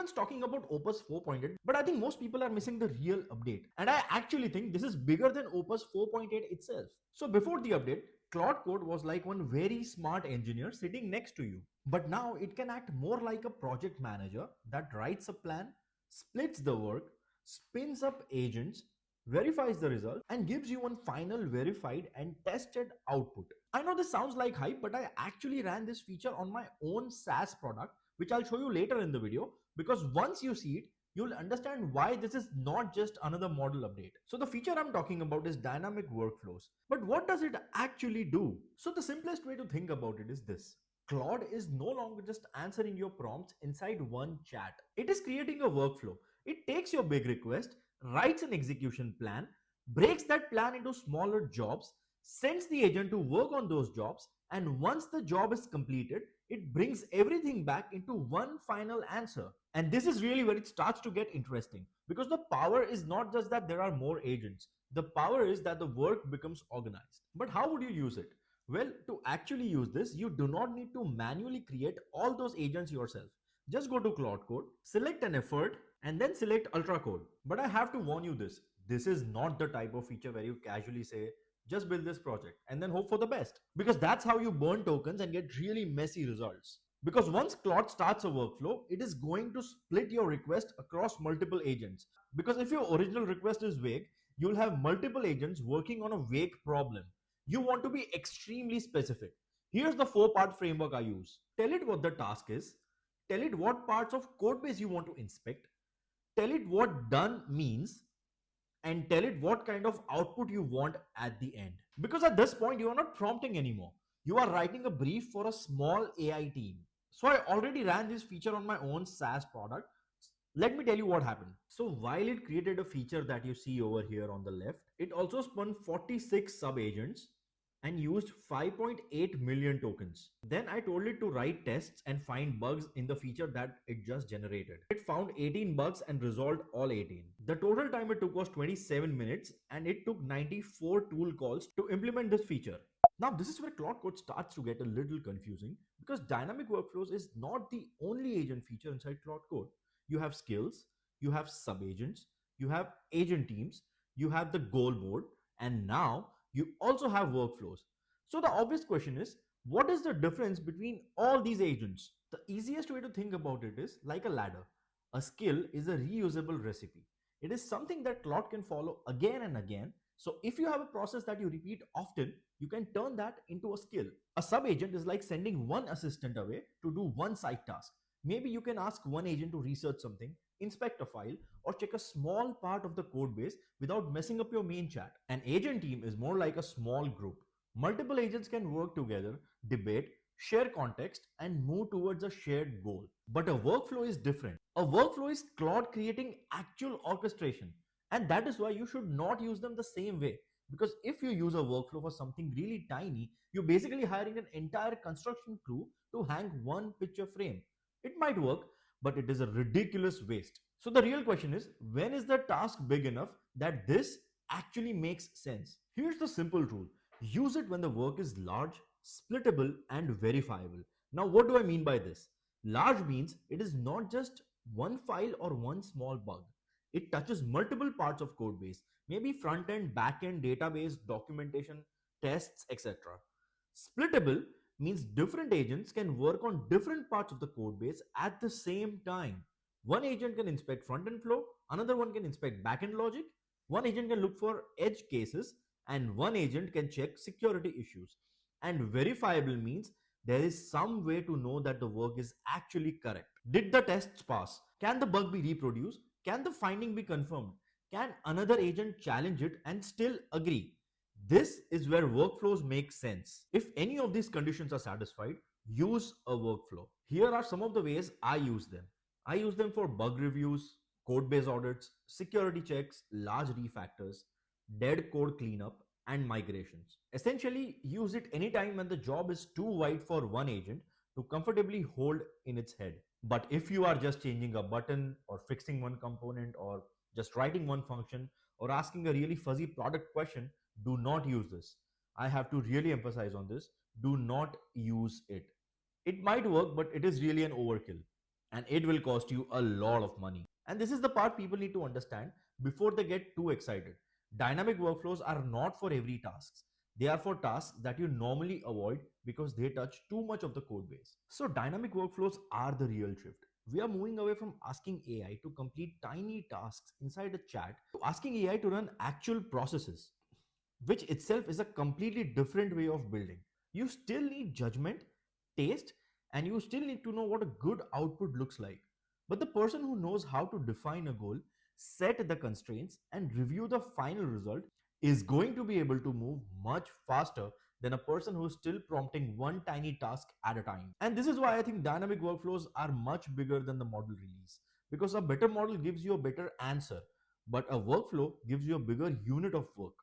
Everyone's talking about Opus 4.8, but I think most people are missing the real update. And I actually think this is bigger than Opus 4.8 itself. So before the update, Claude Code was like one very smart engineer sitting next to you. But now it can act more like a project manager that writes a plan, splits the work, spins up agents, verifies the result, and gives you one final verified and tested output. I know this sounds like hype, but I actually ran this feature on my own SaaS product, which I'll show you later in the video, because once you see it, you'll understand why this is not just another model update. So the feature I'm talking about is dynamic workflows. But what does it actually do? So the simplest way to think about it is this. Claude is no longer just answering your prompts inside one chat. It is creating a workflow. It takes your big request, writes an execution plan, breaks that plan into smaller jobs, sends the agent to work on those jobs, and once the job is completed, it brings everything back into one final answer. And this is really where it starts to get interesting, because the power is not just that there are more agents. The power is that the work becomes organized. But how would you use it? Well, to actually use this, you do not need to manually create all those agents yourself. Just go to Claude Code, select an effort, and then select Ultra Code. But I have to warn you this is not the type of feature where you casually say, just build this project and then hope for the best. Because that's how you burn tokens and get really messy results. Because once Claude starts a workflow, it is going to split your request across multiple agents. Because if your original request is vague, you'll have multiple agents working on a vague problem. You want to be extremely specific. Here's the 4-part framework I use. Tell it what the task is. Tell it what parts of code base you want to inspect. Tell it what done means. And tell it what kind of output you want at the end. Because at this point, you are not prompting anymore. You are writing a brief for a small AI team. So I already ran this feature on my own SaaS product. Let me tell you what happened. So while it created a feature that you see over here on the left, it also spun 46 sub-agents and used 5.8 million tokens. Then I told it to write tests and find bugs in the feature that it just generated. It found 18 bugs and resolved all 18. The total time it took was 27 minutes and it took 94 tool calls to implement this feature. Now this is where Claude Code starts to get a little confusing, because dynamic workflows is not the only agent feature inside Claude Code. You have skills, you have sub-agents, you have agent teams, you have the goal board, and now you also have workflows. So the obvious question is, what is the difference between all these agents? The easiest way to think about it is like a ladder. A skill is a reusable recipe. It is something that Claude can follow again and again. So if you have a process that you repeat often, you can turn that into a skill. A sub-agent is like sending one assistant away to do one side task. Maybe you can ask one agent to research something, inspect a file, or check a small part of the code base without messing up your main chat. An agent team is more like a small group. Multiple agents can work together, debate, share context, and move towards a shared goal. But a workflow is different. A workflow is Claude creating actual orchestration. And that is why you should not use them the same way. Because if you use a workflow for something really tiny, you're basically hiring an entire construction crew to hang one picture frame. It might work, but it is a ridiculous waste. So the real question is, when is the task big enough that this actually makes sense? Here's the simple rule. Use it when the work is large, splittable, and verifiable. Now, what do I mean by this? Large means it is not just one file or one small bug. It touches multiple parts of code base, maybe front end, back end, database, documentation, tests, etc. Splittable means different agents can work on different parts of the code base at the same time. One agent can inspect front end flow, another one can inspect back end logic, one agent can look for edge cases, and one agent can check security issues. And verifiable means there is some way to know that the work is actually correct. Did the tests pass? Can the bug be reproduced? Can the finding be confirmed? Can another agent challenge it and still agree? This is where workflows make sense. If any of these conditions are satisfied, use a workflow. Here are some of the ways I use them. I use them for bug reviews, code base audits, security checks, large refactors, dead code cleanup, and migrations. Essentially, use it anytime when the job is too wide for one agent to comfortably hold in its head. But if you are just changing a button or fixing one component or just writing one function or asking a really fuzzy product question, do not use this. I have to really emphasize on this. Do not use it. It might work, but it is really an overkill. and it will cost you a lot of money. And this is the part people need to understand before they get too excited. Dynamic workflows are not for every task. They are for tasks that you normally avoid because they touch too much of the code base. So dynamic workflows are the real shift. We are moving away from asking AI to complete tiny tasks inside a chat to asking AI to run actual processes, which itself is a completely different way of building. You still need judgment, taste, and you still need to know what a good output looks like. But the person who knows how to define a goal, set the constraints, and review the final result is going to be able to move much faster than a person who is still prompting one tiny task at a time. And this is why I think dynamic workflows are much bigger than the model release. Because a better model gives you a better answer, but a workflow gives you a bigger unit of work.